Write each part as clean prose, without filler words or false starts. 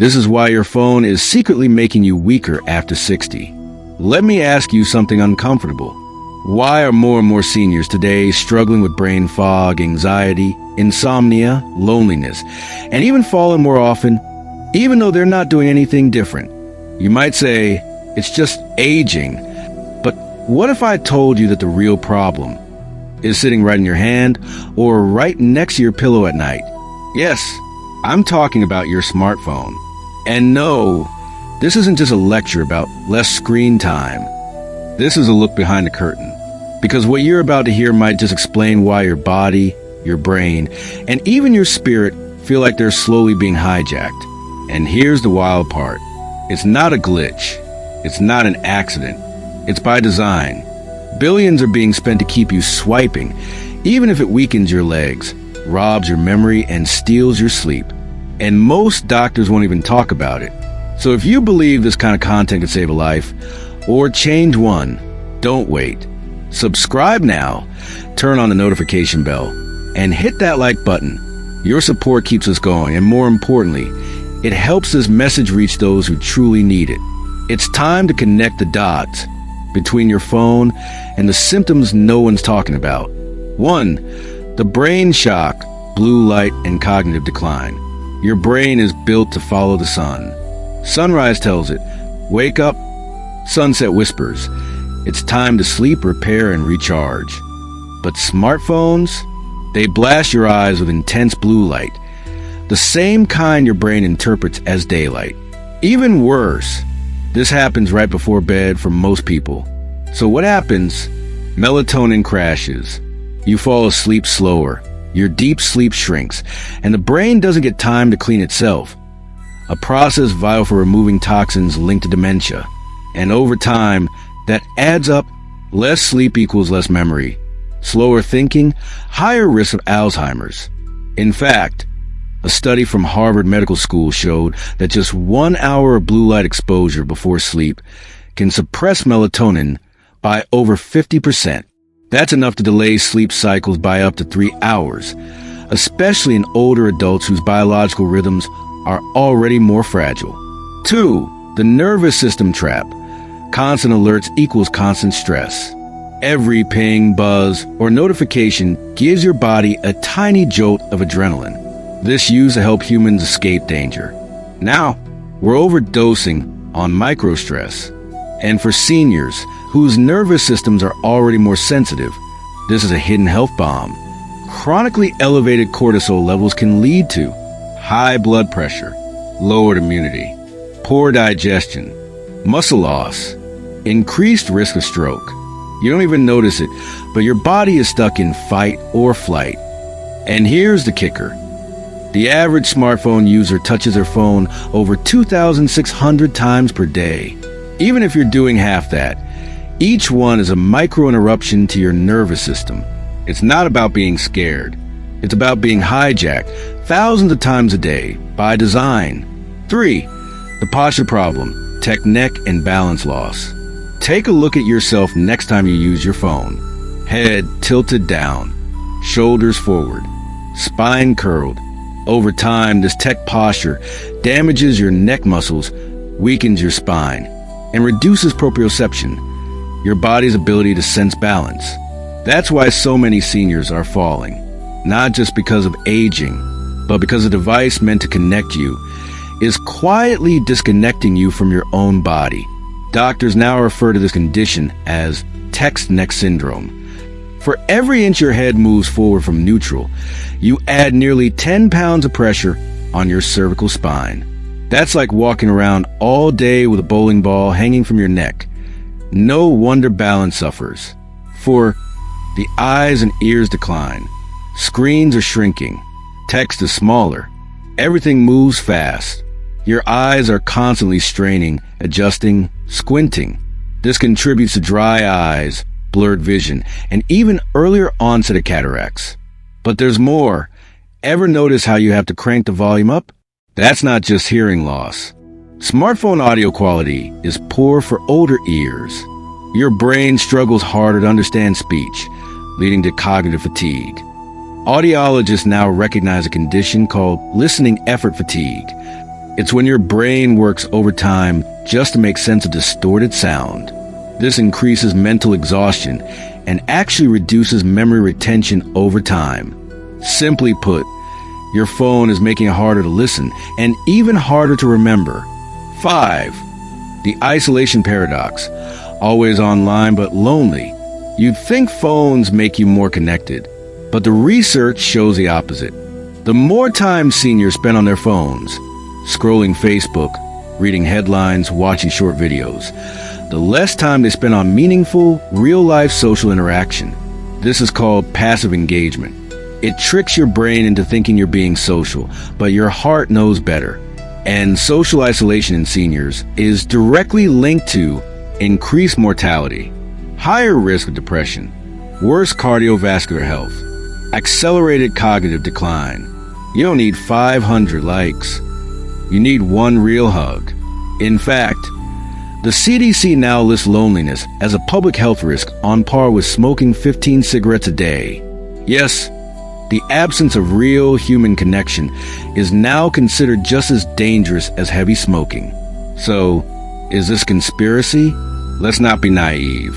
This is why your phone is secretly making you weaker after 60. Let me ask you something uncomfortable. Why are more and more seniors today struggling with brain fog, anxiety, insomnia, loneliness, and even falling more often, even though they're not doing anything different? You might say, it's just aging. But what if I told you that the real problem is sitting right in your hand or right next to your pillow at night? Yes, I'm talking about your smartphone. And no, this isn't just a lecture about less screen time. This is a look behind the curtain. Because what you're about to hear might just explain why your body, your brain, and even your spirit feel like they're slowly being hijacked. And here's the wild part. It's not a glitch. It's not an accident. It's by design. Billions are being spent to keep you swiping, even if it weakens your legs, robs your memory, and steals your sleep. And most doctors won't even talk about it. So if you believe this kind of content could save a life, or change one, don't wait. Subscribe now, turn on the notification bell, and hit that like button. Your support keeps us going, and more importantly, it helps this message reach those who truly need it. It's time to connect the dots between your phone and the symptoms no one's talking about. 1. The brain shock, blue light, and cognitive decline. Your brain is built to follow the sun. Sunrise tells it, wake up. Sunset whispers, it's time to sleep, repair, and recharge. But smartphones, they blast your eyes with intense blue light, the same kind your brain interprets as daylight. Even worse, this happens right before bed for most people. So what happens? Melatonin crashes. You fall asleep slower, your deep sleep shrinks, and the brain doesn't get time to clean itself. A process vital for removing toxins linked to dementia. And over time, that adds up. Less sleep equals less memory, slower thinking, higher risk of Alzheimer's. In fact, a study from Harvard Medical School showed that just 1 hour of blue light exposure before sleep can suppress melatonin by over 50%. That's enough to delay sleep cycles by up to 3 hours, especially in older adults whose biological rhythms are already more fragile. 2. The nervous system trap. Constant alerts equals constant stress. Every ping, buzz, or notification gives your body a tiny jolt of adrenaline. This used to help humans escape danger. Now, we're overdosing on microstress. And for seniors whose nervous systems are already more sensitive, this is a hidden health bomb. Chronically elevated cortisol levels can lead to high blood pressure, lowered immunity, poor digestion, muscle loss, increased risk of stroke. You don't even notice it, but your body is stuck in fight or flight. And here's the kicker. The average smartphone user touches their phone over 2,600 times per day. Even if you're doing half that, each one is a micro-interruption to your nervous system. It's not about being scared. It's about being hijacked thousands of times a day by design. 3. The posture problem, tech neck and balance loss. Take a look at yourself next time you use your phone. Head tilted down, shoulders forward, spine curled. Over time, this tech posture damages your neck muscles, weakens your spine, and reduces proprioception, your body's ability to sense balance. That's why so many seniors are falling, not just because of aging, but because a device meant to connect you is quietly disconnecting you from your own body. Doctors now refer to this condition as text neck syndrome. For every inch your head moves forward from neutral, you add nearly 10 pounds of pressure on your cervical spine. That's like walking around all day with a bowling ball hanging from your neck. No wonder balance suffers. For the eyes and ears decline. Screens are shrinking. Text is smaller. Everything moves fast. Your eyes are constantly straining, adjusting, squinting. This contributes to dry eyes, blurred vision, and even earlier onset of cataracts. But there's more. Ever notice how you have to crank the volume up? That's not just hearing loss. Smartphone audio quality is poor for older ears. Your brain struggles harder to understand speech, leading to cognitive fatigue. Audiologists now recognize a condition called listening effort fatigue. It's when your brain works overtime just to make sense of distorted sound. This increases mental exhaustion and actually reduces memory retention over time. Simply put, your phone is making it harder to listen and even harder to remember. 5. The isolation paradox. Always online but lonely. You'd think phones make you more connected, but the research shows the opposite. The more time seniors spend on their phones, scrolling Facebook, reading headlines, watching short videos, the less time they spend on meaningful, real-life social interaction. This is called passive engagement. It tricks your brain into thinking you're being social, but your heart knows better. And social isolation in seniors is directly linked to increased mortality, higher risk of depression, worse cardiovascular health, accelerated cognitive decline. You don't need 500 likes. You need one real hug. In fact, the CDC now lists loneliness as a public health risk on par with smoking 15 cigarettes a day. Yes, the absence of real human connection is now considered just as dangerous as heavy smoking. So, is this conspiracy? Let's not be naive.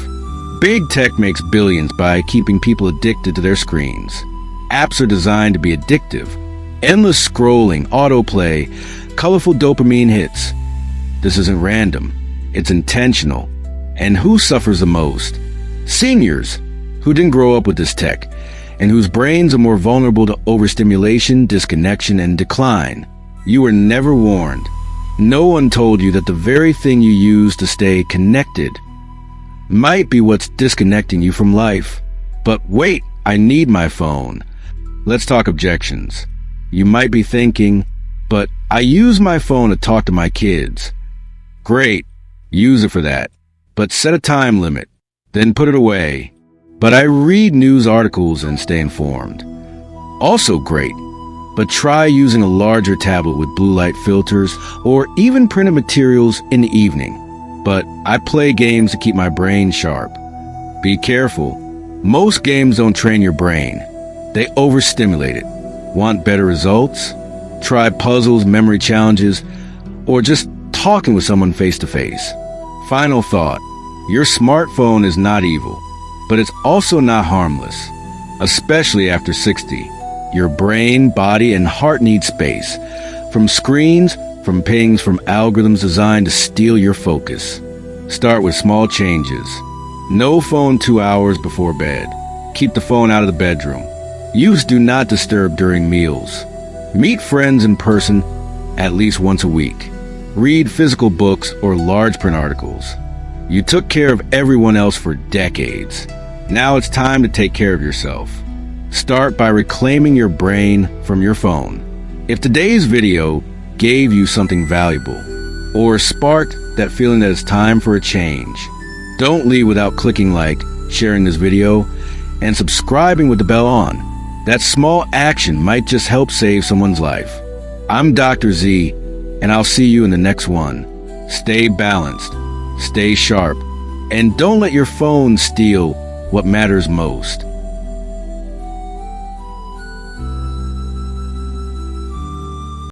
Big tech makes billions by keeping people addicted to their screens. Apps are designed to be addictive. Endless scrolling, autoplay, colorful dopamine hits. This isn't random. It's intentional. And who suffers the most? Seniors, who didn't grow up with this tech, and whose brains are more vulnerable to overstimulation, disconnection, and decline. You were never warned. No one told you that the very thing you use to stay connected might be what's disconnecting you from life. But wait, I need my phone. Let's talk objections. You might be thinking, but I use my phone to talk to my kids. Great, use it for that. But set a time limit, then put it away. But I read news articles and stay informed. Also great, but try using a larger tablet with blue light filters or even printed materials in the evening. But I play games to keep my brain sharp. Be careful. Most games don't train your brain. They overstimulate it. Want better results? Try puzzles, memory challenges, or just talking with someone face to face. Final thought. Your smartphone is not evil, but it's also not harmless, especially after 60. Your brain, body, and heart need space. From screens, from pings, from algorithms designed to steal your focus. Start with small changes. No phone 2 hours before bed. Keep the phone out of the bedroom. Use Do Not Disturb during meals. Meet friends in person at least once a week. Read physical books or large print articles. You took care of everyone else for decades. Now it's time to take care of yourself. Start by reclaiming your brain from your phone. If today's video gave you something valuable or sparked that feeling that it's time for a change, don't leave without clicking like, sharing this video, and subscribing with the bell on. That small action might just help save someone's life. I'm Dr. Z, and I'll see you in the next one. Stay balanced, stay sharp, and don't let your phone steal what matters most.